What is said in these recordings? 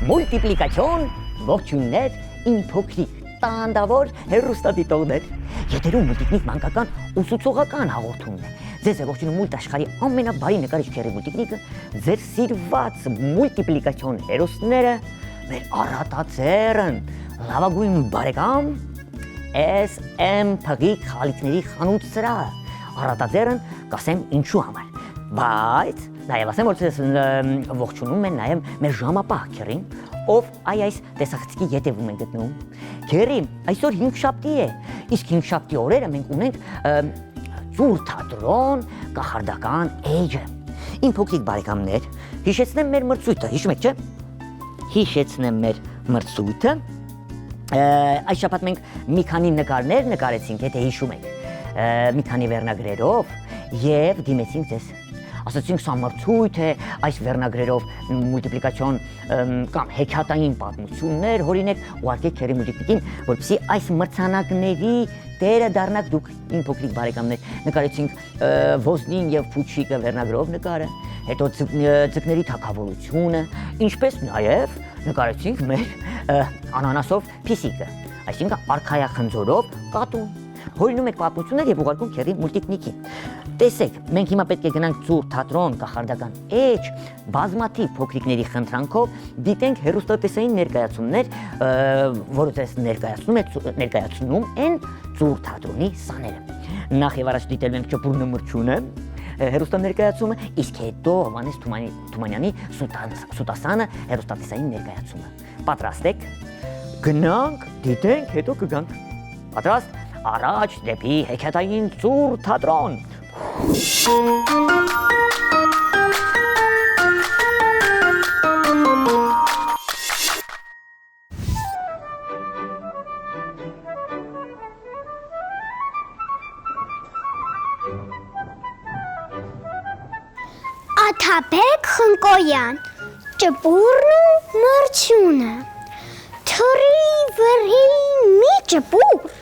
Մուլտիպլիկացիոն ողջույններ իմ փոքրիկ տանդավոր հեռուստադիտողներ։ Եթերում մուլտիկնիկ մանկական ուսուցողական հաղորդումն է։ Ձեզ է ողջունում մուլտ աշխարհի ամենաբարի նկարիչ Քերի մուլտիկնիկը, ձեր սիրված մուլտիպլիկացիոն հերոսները, մեր առատաձեռն լավագույն բարեկամ SM Փղի խալիքների խանութ սրահ։ Առատաձեռն կասեմ ինչու համար, բայց նաև ասեմ, որ ձեզ ողջունում են նաև մեր ժամապահ Քերին, ով այս տեսախցիկի ետևում են գտնվում։ Քերի, այսօր 5 շաբթի է, իսկ 5 շաբթի օրերը մենք ունենք ծուր թատրոն կախարդական էջը։ Իմ փոքրիկ բարեկամներ, հիշեցնեմ մեր մրցույթը, հիշում եք, չէ՞։ Հիշեցնեմ մեր մրցույթը։ Այս շաբաթ մենք մի քանի նկարներ նկարեցինք, եթե հիշում եք, մի քանի վերնագրերով եւ դիմեցինք ձեզ։ Ասացինք սա մրցույթ է, այս վերնագրերով մուլտիպլիկացիոն կամ հեքիաթային պատմություններ հորինեք ուղարկեք Քերի մուլտիկնիկին, որպեսզի այս մրցանակների տերը դառնաք դուք իմ փոքրիկ բարեկամներ։ Նկարեցինք Ոզնին եւ Փուչիկը վերնագրով նկարը, հետո Ձկների թագավորությունը, ինչպես նաեւ նկարեցինք մեր անանասով Փիսիկը, այսինքն արքայախնձորով կատուն։ Հորինում եք պատմություններ եւ ուղարկում Քերի մուլտիկնիկին։ Տեսեք, մենք հիմա պետք է գնանք ծուր թատրոն կախարդական էջ, բազմաթիվ փոքրիկների խնդրանքով դիտենք հեռուստատեսային ներկայացումներ, որը ձեզ ներկայացնում են ծուր թատրոնի սաները։ Նախ եւ առաջ դիտել ենք Ճպուր նմրչունը, հեռուստաներկայացումը, իսկ հետո Հովհաննես Թումանյանի Սուտասանը հեռուստատեսային ներկայացումը։ Պատրաստ եք։ Գնանք, դիտենք, հետո կգանք։ Պատրաստ։ Առաջ դեպի հեքիաթային ծուր թատրոն։ Աթաբեկ Խնկոյան, Ճպուրն ու մրջյունը, թռի վրի մի ճպուր,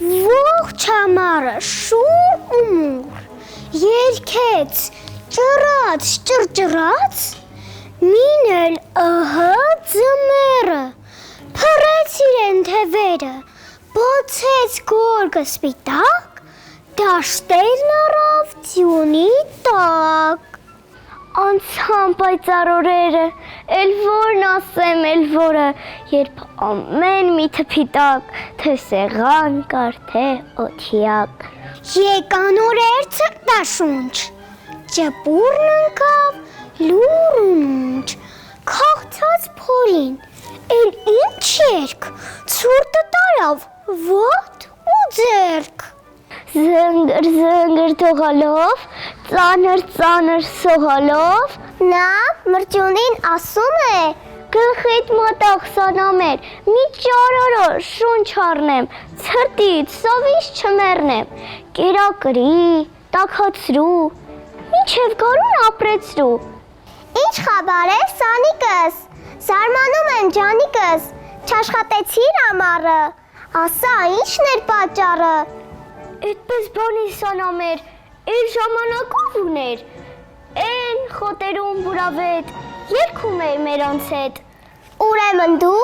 ողջ համարը շուր ու մուր, երգեց, ճռաց, ճռճռաց, մին էլ ձմերը, փռեց իրեն թևերը, բոցեց գորգը սպիտակ, դաշտերն առավ ձյունի տակ։ Անցան պայծառ օրերը, էլ որն ասեմ, էլ որը, երբ ամեն մի թփի տակ, թե սեղան կար, թե օթյակ։ Եկան օրեր ցկտաշունչ, ճպուրն ընկավ լուր ու մունջ, քաղցած փորին, էլ ինչ երգ, ցուրտը տարավ ոտ ու ձեռք։ Զնգր զնգր թողալով, ծանր ծանր սողալով, նա մրջյունին ասում է, գլխիդ մոտող սանամեր, մի ճարորո շունչ առնեմ, ցրտից սովից չմեռնեմ, կերակրի, տաքացրու, մինչև գարուն ապրեցրու։ Ինչ խաբար է, Սանիկս, զարմանում եմ ջանիկս, չաշխատեցիր ամառը, ասա ինչն էր պատճառը։ Այդպես բանի սանամեր, էլ ժամանակով ուներ, են խոտերում բուրավետ, երգում էի մերանց հետ։ Ուրեմն դու,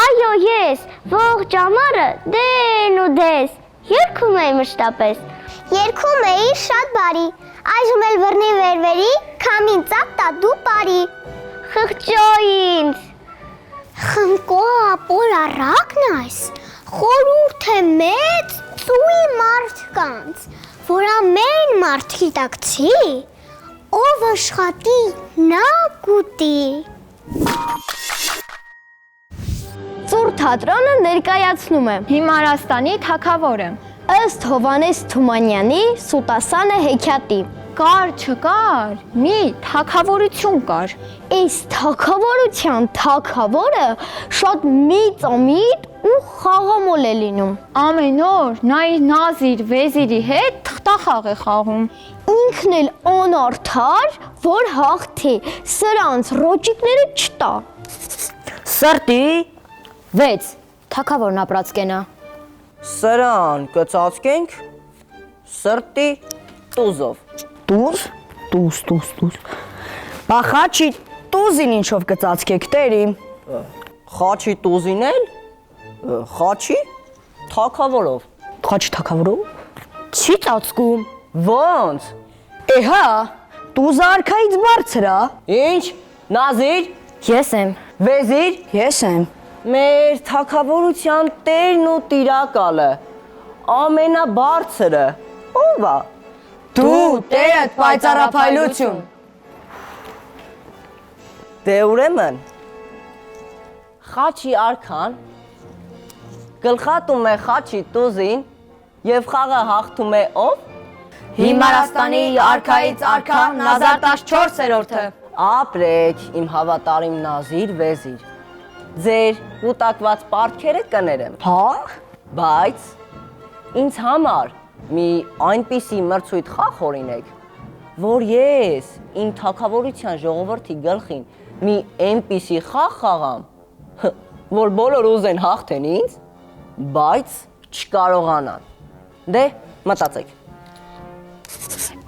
այո ես, ողջ ամառը դեն ու դես, երգում էի մշտապես։ Երգում էի շատ բարի, այժմ էլ վռնի վերվերի, քամին ծապ տա դու բարի։ Խղճա ինձ։ Խնկո ապոր առակն այս, խորուրդ է մեծ, ծույի մարդկանց, որ ամեն մարդ գիտակցի, ով աշխատի նա գուտի։ Ծուր թատրոնը ներկայացնում է Հիմարաստանի թագավորը ըստ Հովհաննես Թումանյանի Սուտասանը հեքիաթի։ Կար չկար, մի թակավորություն կար։ Այս թակավորության թակավորը շատ մեծամիտ ու խաղամոլ է լինում։ Ամեն օր նա իր նազիր վեզիրի հետ թղթախաղ է խաղում։ Ինքն էլ անարդար, որ հաղթի, սրանց ռոճիկները չտա։ Սրտի 6. Թակավորն ապրած կենա։ սրան կծածկենք սրտի տուզով։ Տուզ։ Բախաչի տուզին ինչով կծածկեք տերիմ։ Խաչի տուզին էլ խաչի թակավորով։ Խաչի թակավորով։ Չի ծածկում։ Ոնց։ Էհա, տուզը արքայից բարձր է։ Ինչ։ Նազիր, Ես եմ։ վեզիր, Ես եմ։ մեր թակավորության տերն ու տիրակալը ամենաբարձրը ով է։ Դու տերդ պայծառափայլություն։ Դե ուրեմն խաչի արքան գլխատում է խաչի տուզին եւ խաղը հաղթում է ով։ Հիմարաստանի արքայից արքա Նազար 14-րդը։ Ապրեք իմ հավատարիմ նազիր վեզիր։ Ձեր կուտակված պարտքերը կներեմ։ Հա։ Բայց ինձ համար մի այնպիսի մրցույթ խաղ օրինեք, որ ես իմ թակավորության ժողովրդի գլխին մի այնպիսի խաղ խաղամ, որ բոլոր ուզեն հաղթեն ինձ, բայց չկարողանան։ Դե մտածեք։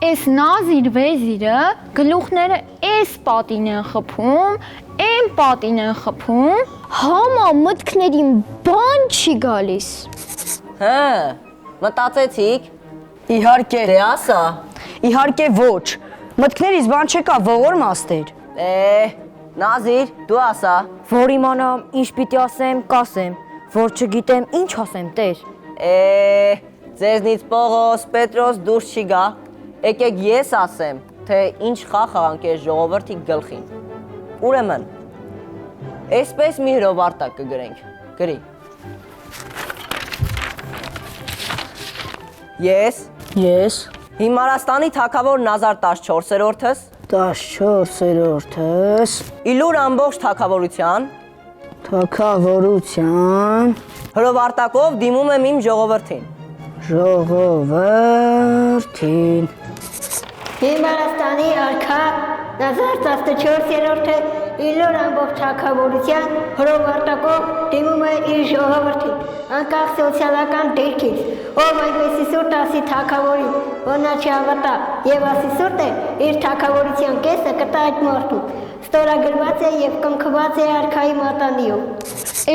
Այս նազիր վեզիրը գլուխները այս պատին են խփում, այն պատին են խփում։ Համա մտքներին բան չի գալիս։ Հա, մտածեցիք։ Իհարկե։ Դե ասա։ Իհարկե ոչ։ Մտքներիս բան չկա, ողոր մաստեր։ Նազիր, դու ասա։ Որ իմանամ ինչ պիտի ասեմ, կասեմ, որ չգիտեմ ինչ ասեմ, տեր։ Ձեզնից Պողոս, Պետրոս դուրս չի գա։ Եկեք ես ասեմ, թե ինչ խաղ խաղանք այս ժողովրդի գլխին։ Ուրեմն, այսպես մի հրովարտակ կգրենք։ Գրի։ Ես Հիմարաստանի թագավոր Նազար 14-րդս 14-րդս իլուր ամբողջ թագավորության թակավորության հրովարտակով դիմում եմ իմ ժողովրդին։ ժողովրդին Հիմարաստանի արքա Նազար 14-րդը իլոր ամբողջ թագավորության հրովարտակով դիմում է իր ժողովրդին, անկախ սոցիալական դիրքից, ով այնպեսի սուրտ ասի թագավորին, որ նա չհավատա եւ ասի սուրտ է, իր թագավորության կեսը կտա այդ մարդուն, ստորագրված է եւ կնքված է արքայի մատանիով։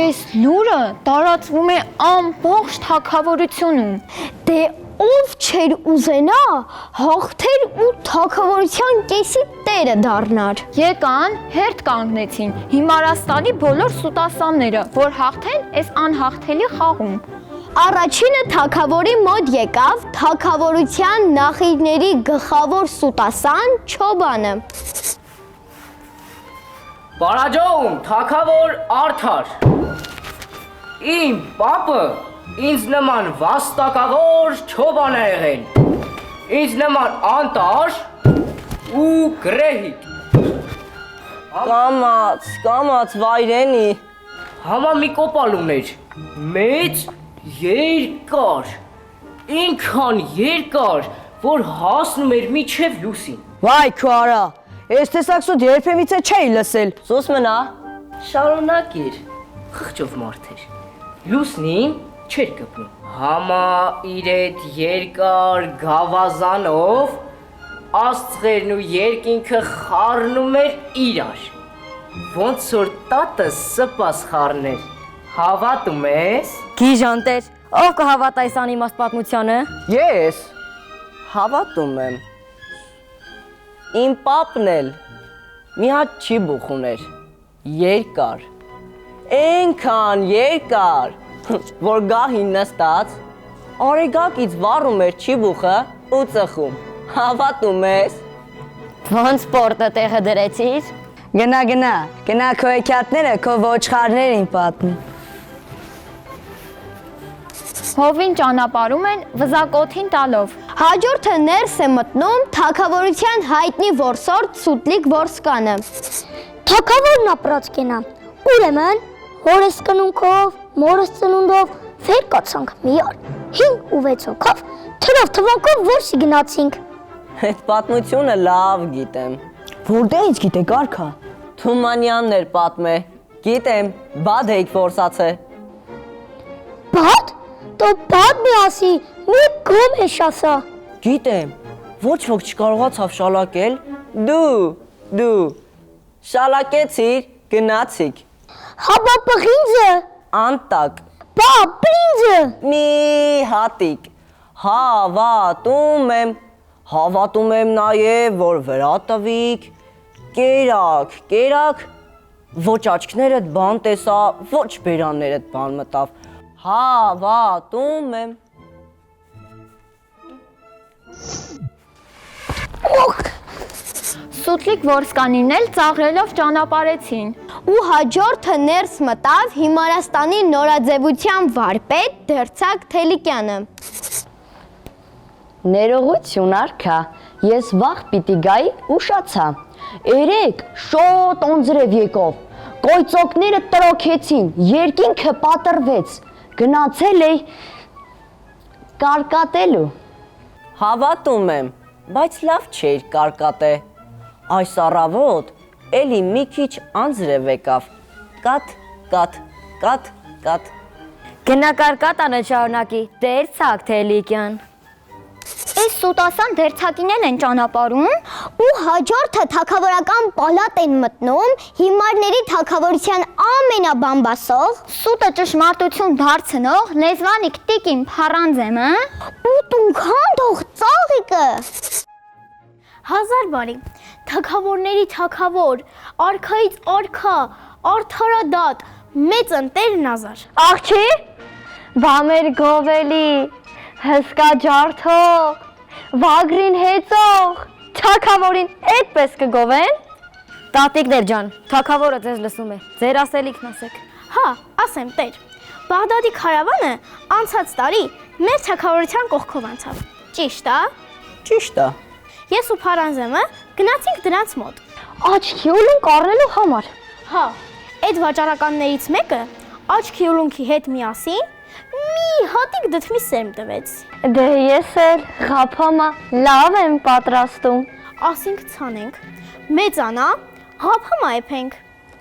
Այս լուրը տարածվում է ամբողջ թագավորությունում։ Դե ով չէր ուզենա հաղթեր ու թագավորության կեսի տերը դառնար։ Եկան, հերթ կանգնեցին Հիմարաստանի բոլոր սուտասանները, որ հաղթեն այս անհաղթելի խաղում։ Առաջինը թագավորի մոտ եկավ թագավորության նախինների գլխավոր սուտասան Չոբանը։ Բարաջոում, թագավոր արդար։ Իմ պապը ինձ նման վաստակավոր Չոբան է եղել։ Ինձ նման անտաշ ու գրեհիկ։ Կամաց վայրենի։ Համա մի կոպալ ուներ, մեծ երկար, ինքան երկար, որ հասնում էր միջև լուսին։ Վայ քո արա, այս տեսակ սուտ երբևիցե չէի լսել։ Սուս մնա, շարունակիր։ Խղճով մարդ էր, լուսնին չէր կպնում։ Համա իր այդ երկար գավազանով աստղերն ու երկինքը խառնում էր իրար, ոնց որ տատը սպաս խառներ։ Հավատում ես։ Գիժան տեր, ով կհավատա այս անիմաստ պատմությանը։ Ես հավատում եմ։ Իմ պապն էլ մի հատ չիբուխ ուներ, երկար, այնքան երկար, որ գահին նստած, արեգակից վառում էր չիբուխը ու ծխում։ Հավատում ես։ Ոնց սպորտը տեղը դրեցիր։ Գնա քո էքյատները քո ոչխարներին պատմի։ Հովին ճանապարհում են վզակոթին տալով։ Հաջորդը ներս է մտնում թագավորության հայտնի որսորդ Սուտլիկ Որսկանը։ Թագավորն ապրած կենա։ Ուրեմն, հորս կնունքով, մորս ծնունդով վեր կացանք մի օր, 5 ու 6 հոգով, թրով թվակով որսի գնացինք։ Այդ պատմությունը լավ գիտեմ։ Որտեղից գիտեք արքա։ Թումանյաններ պատմե։ Գիտեմ, բադ էիք որսացե։ Բադ? Տո բադ մի ասի, մի գոմ է շասա։ Գիտեմ, ոչ ոք չկարողացավ շալակել։ Դու շալակեցիր, գնացիք։ Հաբա պղինձը, Անտակ, բա պրինձը։ մի հատիկ։ Հավատում եմ նաև, որ վրա տվիք, կերակ, ոչ աչքներդ բան տեսա, ոչ բերաններդ բան մտավ, հավատում եմ։ Սուտլիկ Որսկանին էլ ծաղրելով ճանապարհեցին։ Ու հաջորդը ներս մտավ Հիմարաստանի նորաձևության վարպետ Դերցակ Թելիկյանը։ Ներողություն արքա, ես վաղ պիտի գայի ուշացա։ Երեք շոտ օնձրև եկով, կոյծոկները տրոքեցին, երկինքը պատրվեց, գնացել էի կարկատելու։ Հավատում եմ, բայց լավ չէր կարկատե։ Այս առավոտ էլի մի քիչ անձրև եկավ, կատ։ Գնա կարկատանը շարունակի, Դերցակ Թելիկյան։ Այս սուտասան դերցակիներն են ճանապարհում։ Ու հաջորդը թագավորական պալատ են մտնում հիմարների թագավորության ամենաբամբասող Սուտը ճշմարտություն դարձնող լեզվանիկ Տիկին Փառանձեմը ու տունքան թող ծաղիկը։ Հազար բարի, թագավորների թագավոր, արքայից արքա, արդարադատ, մեծ ընտեր Նազար։ Աղջի, բամեր գովելի, հսկա ջարդող, վագրին հեծող, թագավորին այդպես կգովեն։ Տատիկներ ջան, թագավորը ձեզ լսում է, ձեր ասելիքն ասեք։ Հա, ասեմ տեր, Բաղդադի քարավանը անցած տարի մեր թագավորության կողքով անցավ, ճիշտ է։ Ճիշտ է։ Ես ու Փարանձեմը գնացինք դրանց մոտ։ Աչքի ուլունք առնելու համար։ Հա, այդ վաճառականներից մեկը աչքի ուլունքի հետ միասին մի հատիկ դդմի սերմ տվեց։ Դե ես էլ ղափամա լավ եմ պատրաստում։ Ասինք ցանենք, մեծանա, ղափամա եփենք։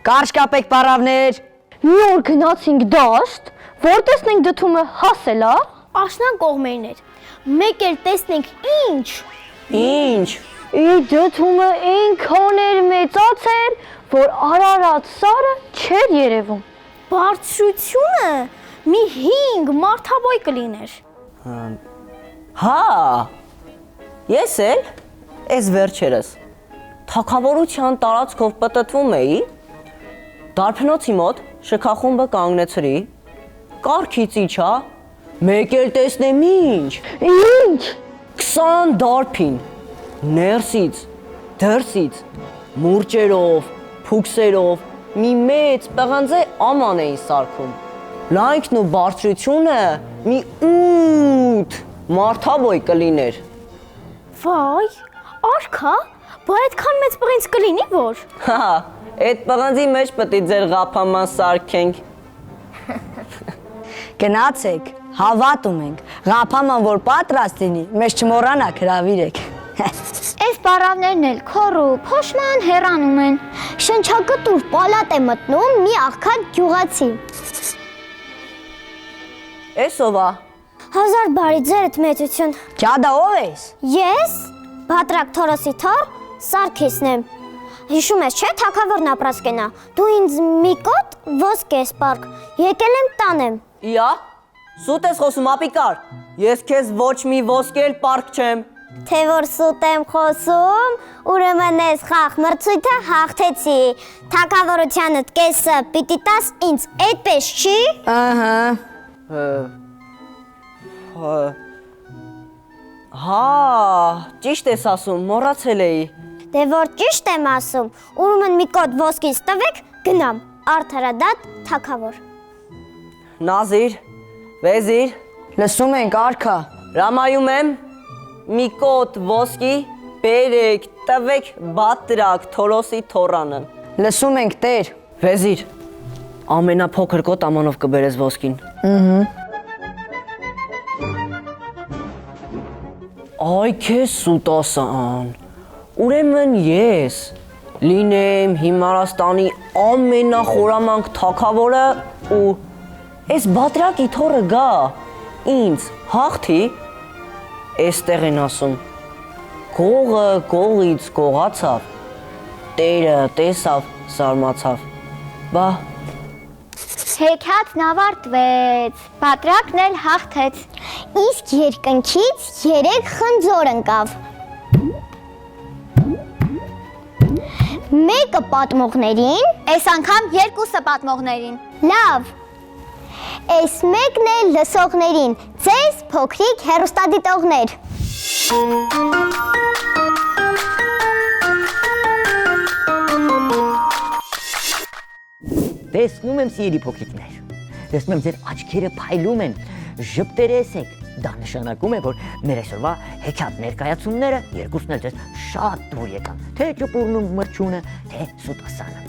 Կարճ կապեք պարավներ։ Մի օր գնացինք դաշտ, որ տեսնենք դդումը հասել է։ Աշնան կողմերներ, մեկ էլ տեսնենք ինչ։ Ինչ։ Դդումը ինքան էր մեծացել, որ Արարատ սարը չէր երևում։ Բարձրությունը մի 5 մարդաբոյ կլիներ։ Հա, ես էլ, ես վերջերս, թագավորության տարածքով պտտվում էի, դարբնոցի մոտ շքախումբը կանգնեցրի, կառքից իջա, մեկ էլ տեսնեմ ինչ։ Ինչ։ 20 դարբին, ներսից, դրսից, մուրճերով, փուքսերով, մի մեծ պղանձե աման էին սարքում։ Լայնքն ու բարձրությունը մի 8 մարդաբոյ կլիներ։ Վայ, արքա, բա այդքան մեծ պղինձ կլինի որ։ Հա, այդ պղանձի մեջ պետք է ձեր ղափաման սարքենք։ Գնացեք, հավատում ենք, ղափաման որ պատրաստ լինի, մեզ չմոռանաք հրավիրեք։ Այս պարավներն էլ քորու փոշման հեռանում են։ Շնչակտուր պալատ է մտնում մի աղքատ գյուղացի։ Էս ով է։ Հազար բարի ձերդ մեծություն։ Ջադա ով ես։ Ես Բատրակ Թորոսի թոր Սարգիսն եմ։ Հիշում ես, չէ, թագավորն ապրած կենա։ Դու ինձ մի կոտ ոսկե սպարք, եկել եմ տանեմ։ Իա, սուտ ես խոսում ապիկար, ես քեզ ոչ մի ոսկել պարկ չեմ։ Թե որ սուտ եմ խոսում, ուրեմն ես խաղ մրցույթը հաղթեցի։ Թագավորությանդ կեսը պիտի տաս ինձ, այդպես չի։ Ահա։ Հա, ճիշտ ես ասում, մոռացել էի։ Դե որ ճիշտ եմ ասում, ուրեմն մի կոտ ոսկից տվեք, գնամ, արդարադատ թագավոր։ Նազիր, վեզիր, Լսում ենք արքա։ հրամայում եմ, մի կոտ ոսկի բերեք, տվեք բատրակ Թորոսի թոռանը։ Լսում ենք Տեր։ Վեզիր, ամենափոքր կոտ ամանով կբերես ոսկին։ Այ քեզ սուտասան, ուրեմն ես լինեմ Հիմարաստանի ամենախորամանկ թագավորը ու այս բատրակի թոռը գա ինձ հաղթի, էստեղ են ասում, գողը գողից գողացավ, Տերը տեսավ, զարմացավ, բա Հեքիաթն ավարտվեց, Բատրակն էլ հաղթեց։ Իսկ երկնքից 3 խնձոր ընկավ։ Մեկը պատմողներին, Այս անգամ 2-ը պատմողներին։ լավ։ Այս մեկն է լսողներին, ձեզ փոքրիկ հեռուստադիտողներ։ Տեսնում եմ սիրելի փոքրիկներ, տեսնում եմ ձեր աչքերը փայլում են, ժպտերես եք, դա նշանակում է, որ մեր այսօրվա հեքիաթ ներկայացումները երկուսն էլ ձեզ շատ դուր եկան, թե ճպուրն ու մրջյունը, թե սուտասանը։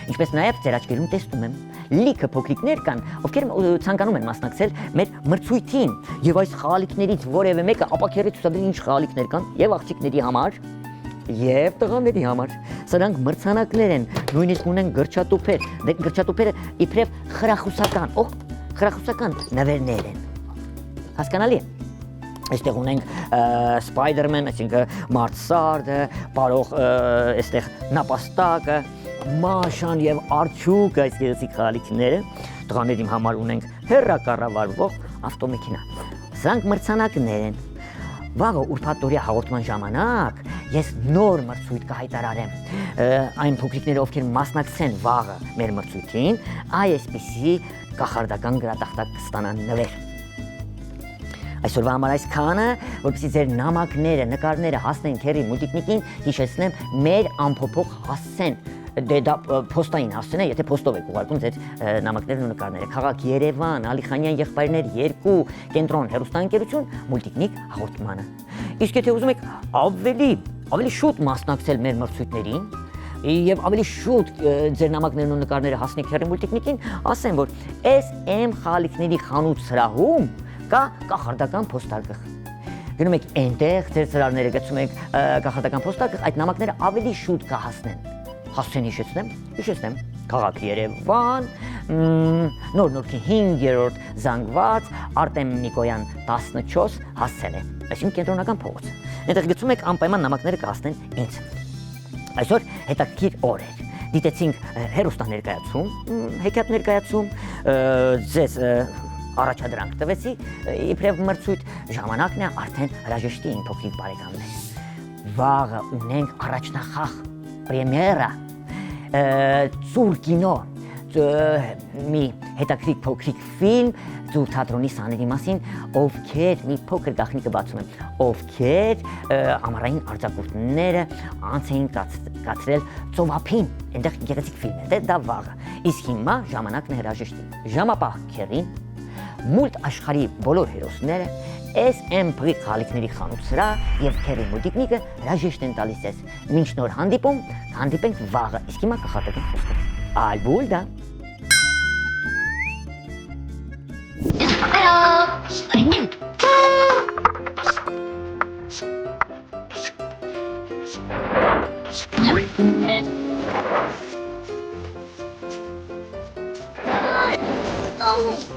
Ինչպես նաև ձեր աչքերում տեսնում եմ, լիքը փոքրիկներ կան, ովքեր ցանկանում են մասնակցել մեր մրցույթին, եւ այս խաղալիքներից որևէ մեկը ապակերի ցուցադրել ինչ խաղալիքներ կան եւ աղջիկների համար եւ տղաների համար։ Սրանք մրցանակներ են, նույնիսկ ունեն գրչատուփեր, գրչատուփերը իբրև խրախուսական, խրախուսական նվերներ են։ Հասկանալի է։ Այստեղ ունենք Spider-Man, այսինքն Մարսարդը, Պարող այստեղ նապաստակը, Մաշան եւ Արչուկը, այս գեղեցիկ խաղալիքները, տղաների համար ունենք հեռակառավարվող ավտոմեքենա։ Սրանք մրցանակներ են։ Վաղը ուրբաթօրյա հաղորդման ժամանակ ես նոր մրցույթ կհայտարարեմ։ Այն փոքրիկները, ովքեր մասնակցեն վաղը մեր մրցույթին, այսպիսի կախարդական գրատախտակ կստանան նվեր։ Այսօրվա համար այսքանը, որպեսզի ձեր նամակները, նկարները հասնեն Քերի Մուլտիկնիկին, հիշեցնեմ, մեր ամփոփող հասցեն։ Դե դա փոստային հասցեն է, եթե փոստով եք ուղարկում ձեր նամակներն ու նկարները։ Քաղաք Երևան, Ալիխանյան եղբայրներ 2, կենտրոն հեռուստաընկերություն, Մուլտիկնիկ հաղորդմանը։ Իսկ եթե ուզում եք ավելի շուտ մասնակցել մեր մրցույթներին եւ ավելի շուտ ձեր նամակներն ու նկարները հասնեք Քերի Մուլտիկնիկին, ասեմ, որ SM խաղալիքների խանութ սրահում կա կախարդական փոստարկղ։ Գնում եք այնտեղ, ձեր ծրարները գցում եք կախարդական փոստարկղ, այդ նամակները ավելի շուտ կհասնեն։ Հասցեն հիշեցնեմ, քաղաք Երևան, Նոր Նորքի 5-րդ զանգված, Արտեմ Նիկոյան 14 հասցեն է, այսինքն կենտրոնական փողոց։ Այնտեղ գցում եք անպայման նամակները կհասնեն ինձ։ Այսօր հետաքրքիր օր էր։ Դիտեցինք հեռուստաներկայացում, հեքիաթ ներկայացում, ձեզ առաջադրանք տվեցի, իբրև մրցույթ, ժամանակն է արդեն հրաժեշտի իմ փոքրիկ բարեկամներ։ Վաղը ունենք առաջնախաղ, պրեմիերա, ծուր կինո, մի հետաքրքիր փոքրիկ ֆիլմ ծուր թատրոնի սաների մասին, ովքեր մի փոքր գաղտնիքը բացում են, ովքեր ամառային արձակուրդները անց էին կացրել ծովափին, այնտեղ գեղեցիկ ֆիլմ է, դա վաղը։ Իսկ հիմա ժամանակն է հրաժեշտի։ Ժամապահ Քերին, մուլտ աշխարհի բոլոր հերոսները, SM փղիկ խաղալիքների խանութ սրահ եւ Քերի Մուլտիկնիկը հրաժեշտ են տալիս ձեզ։ Մինչ նոր հանդիպում, հանդիպենք վաղը, իսկ հիմա կխաղատենք խոսքով։ Ալբուլդա։ Oh.